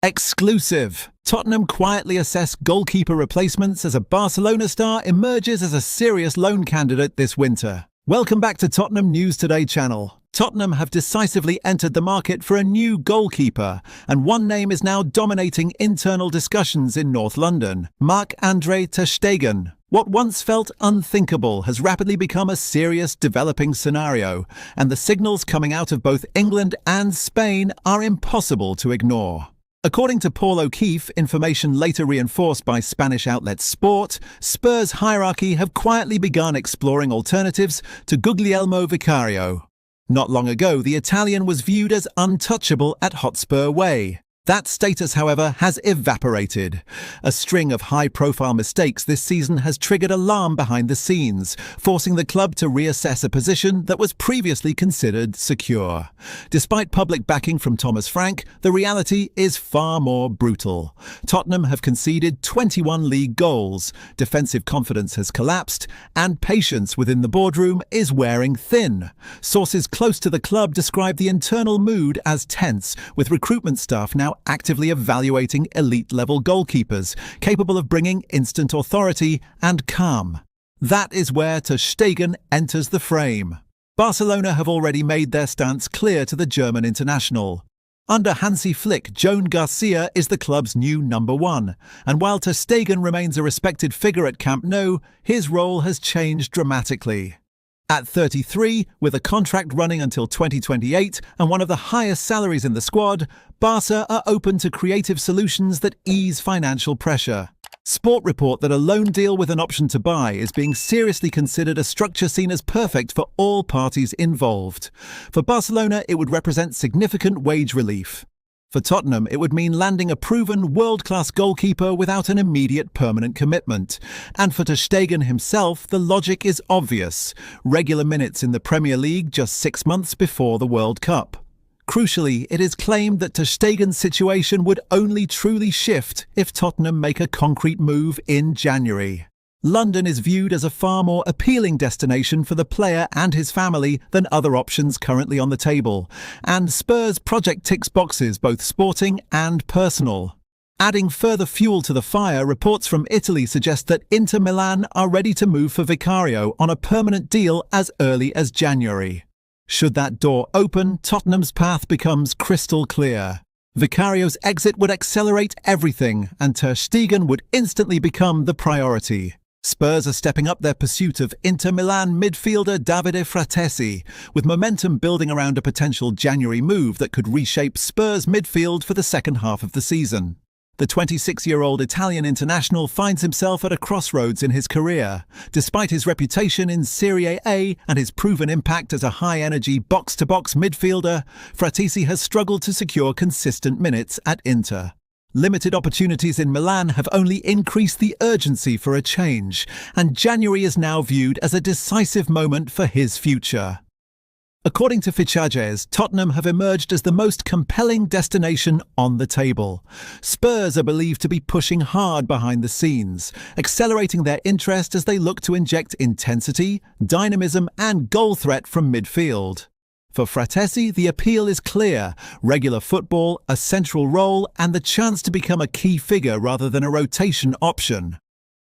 Exclusive! Tottenham quietly assess goalkeeper replacements as a Barcelona star emerges as a serious loan candidate this winter. Welcome back to Tottenham News Today channel. Tottenham have decisively entered the market for a new goalkeeper, and one name is now dominating internal discussions in North London: Marc-André Stegen. What once felt unthinkable has rapidly become a serious developing scenario, and the signals coming out of both England and Spain are impossible to ignore. According to Paul O'Keefe, information later reinforced by Spanish outlet Sport, Spurs hierarchy have quietly begun exploring alternatives to Guglielmo Vicario. Not long ago, the Italian was viewed as untouchable at Hotspur Way. That status, however, has evaporated. A string of high-profile mistakes this season has triggered alarm behind the scenes, forcing the club to reassess a position that was previously considered secure. Despite public backing from Thomas Frank, the reality is far more brutal. Tottenham have conceded 21 league goals, defensive confidence has collapsed, and patience within the boardroom is wearing thin. Sources close to the club describe the internal mood as tense, with recruitment staff now actively evaluating elite-level goalkeepers, capable of bringing instant authority and calm. That is where Ter Stegen enters the frame. Barcelona have already made their stance clear to the German international. Under Hansi Flick, Joan Garcia is the club's new number one, and while Ter Stegen remains a respected figure at Camp Nou, his role has changed dramatically. At 33, with a contract running until 2028 and one of the highest salaries in the squad, Barca are open to creative solutions that ease financial pressure. Sport report that a loan deal with an option to buy is being seriously considered, a structure seen as perfect for all parties involved. For Barcelona, it would represent significant wage relief. For Tottenham, it would mean landing a proven world-class goalkeeper without an immediate permanent commitment. And for Ter Stegen himself, the logic is obvious: regular minutes in the Premier League just 6 months before the World Cup. Crucially, it is claimed that Ter Stegen's situation would only truly shift if Tottenham make a concrete move in January. London is viewed as a far more appealing destination for the player and his family than other options currently on the table, and Spurs' project ticks boxes, both sporting and personal. Adding further fuel to the fire, reports from Italy suggest that Inter Milan are ready to move for Vicario on a permanent deal as early as January. Should that door open, Tottenham's path becomes crystal clear. Vicario's exit would accelerate everything, and Ter Stegen would instantly become the priority. Spurs are stepping up their pursuit of Inter Milan midfielder Davide Fratesi, with momentum building around a potential January move that could reshape Spurs' midfield for the second half of the season. The 26-year-old Italian international finds himself at a crossroads in his career. Despite his reputation in Serie A and his proven impact as a high-energy box-to-box midfielder, Fratesi has struggled to secure consistent minutes at Inter. Limited opportunities in Milan have only increased the urgency for a change, and January is now viewed as a decisive moment for his future. According to Fichajes, Tottenham have emerged as the most compelling destination on the table. Spurs are believed to be pushing hard behind the scenes, accelerating their interest as they look to inject intensity, dynamism and goal threat from midfield. For Fratesi, the appeal is clear: regular football, a central role, and the chance to become a key figure rather than a rotation option.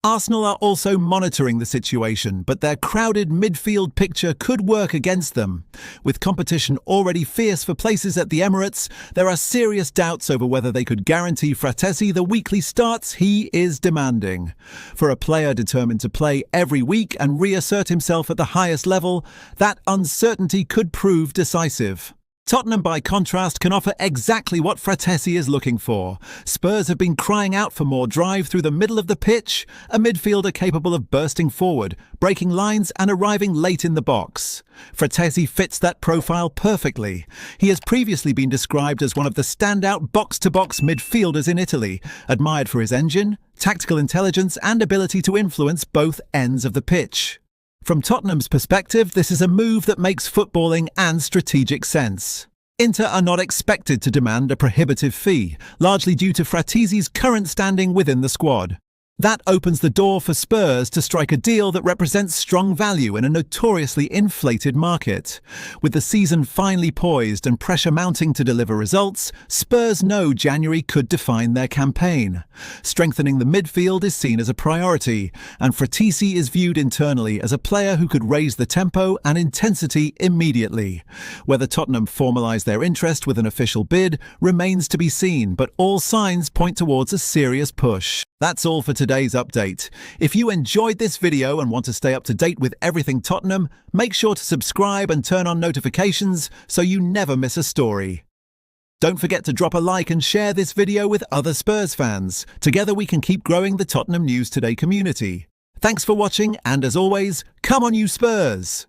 Arsenal are also monitoring the situation, but their crowded midfield picture could work against them. With competition already fierce for places at the Emirates, there are serious doubts over whether they could guarantee Fratesi the weekly starts he is demanding. For a player determined to play every week and reassert himself at the highest level, that uncertainty could prove decisive. Tottenham, by contrast, can offer exactly what Fratesi is looking for. Spurs have been crying out for more drive through the middle of the pitch, a midfielder capable of bursting forward, breaking lines and arriving late in the box. Fratesi fits that profile perfectly. He has previously been described as one of the standout box-to-box midfielders in Italy, admired for his engine, tactical intelligence and ability to influence both ends of the pitch. From Tottenham's perspective, this is a move that makes footballing and strategic sense. Inter are not expected to demand a prohibitive fee, largely due to Fratesi's current standing within the squad. That opens the door for Spurs to strike a deal that represents strong value in a notoriously inflated market. With the season finally poised and pressure mounting to deliver results, Spurs know January could define their campaign. Strengthening the midfield is seen as a priority, and Fratisi is viewed internally as a player who could raise the tempo and intensity immediately. Whether Tottenham formalise their interest with an official bid remains to be seen, but all signs point towards a serious push. That's all for today's update. If you enjoyed this video and want to stay up to date with everything Tottenham, make sure to subscribe and turn on notifications so you never miss a story. Don't forget to drop a like and share this video with other Spurs fans. Together we can keep growing the Tottenham News Today community. Thanks for watching, and as always, come on you Spurs!